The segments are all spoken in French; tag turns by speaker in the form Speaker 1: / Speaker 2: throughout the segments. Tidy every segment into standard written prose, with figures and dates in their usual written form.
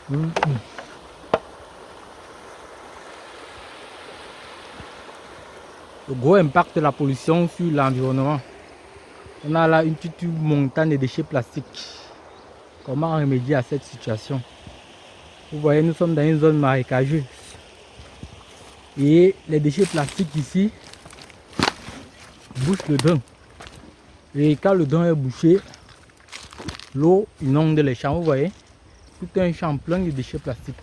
Speaker 1: Le gros impact de la pollution sur l'environnement. On a là une petite montagne de déchets plastiques. Comment remédier à cette situation? Vous voyez, nous sommes dans une zone marécageuse. Et les déchets plastiques ici bouchent le drain. Et quand le drain est bouché, l'eau inonde les champs. Vous voyez, tout un champ plein de déchets plastiques.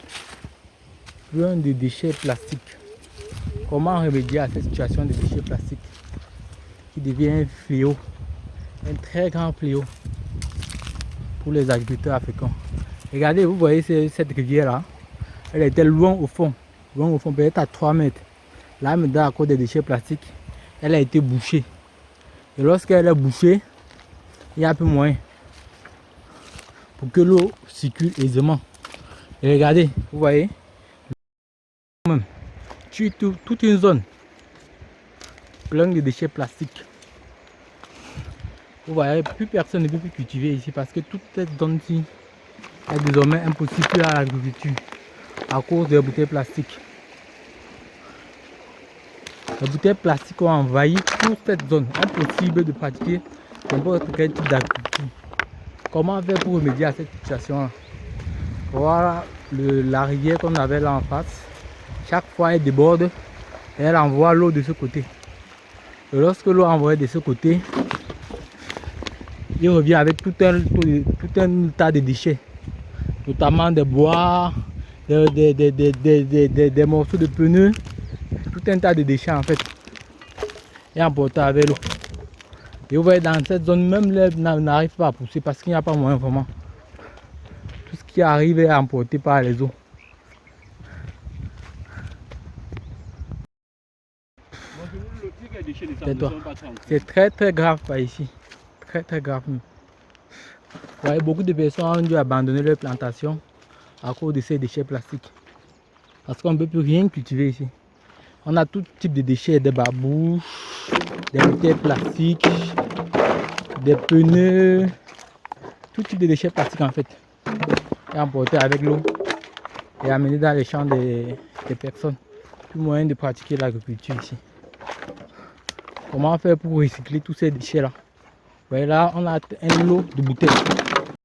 Speaker 1: Plein de déchets plastiques. Comment remédier à cette situation de déchets plastiques qui devient un fléau, un très grand fléau pour les agriculteurs africains? Regardez, vous voyez cette rivière là, elle était loin au fond, peut-être à 3 mètres. Là, maintenant, à cause des déchets plastiques, elle a été bouchée. Et lorsqu'elle est bouchée, il n'y a plus moyen pour que l'eau circule aisément. Et regardez, vous voyez, toute une zone pleine de déchets plastiques. Vous voyez, plus personne ne peut plus cultiver ici parce que toute cette zone-ci est désormais impossible à l'agriculture à cause des bouteilles plastiques. Les bouteilles plastiques ont envahi toute cette zone. Impossible de pratiquer n'importe quel type d'agriculture. Comment faire pour remédier à cette situation-là? Voilà la rivière qu'on avait là en face. Chaque fois elle déborde, elle envoie l'eau de ce côté. Et lorsque l'eau envoie de ce côté, il revient avec tout un tas de déchets, notamment des bois, des morceaux de pneus, tout un tas de déchets en fait, et emporté avec l'eau. Et vous voyez, dans cette zone, même l'herbe n'arrive pas à pousser parce qu'il n'y a pas moyen vraiment. Tout ce qui arrive est emporté par les eaux. C'est très grave par ici. Très grave. Vous voyez, beaucoup de personnes ont dû abandonner leur plantation à cause de ces déchets plastiques. Parce qu'on ne peut plus rien cultiver ici. On a tout type de déchets, des babouches, des bouteilles plastiques, des pneus, tout type de déchets plastiques en fait. Et emportés avec l'eau et amenés dans les champs des personnes. Plus moyen de pratiquer l'agriculture ici. Comment faire pour recycler tous ces déchets là? Vous voyez là, on a un lot de bouteilles.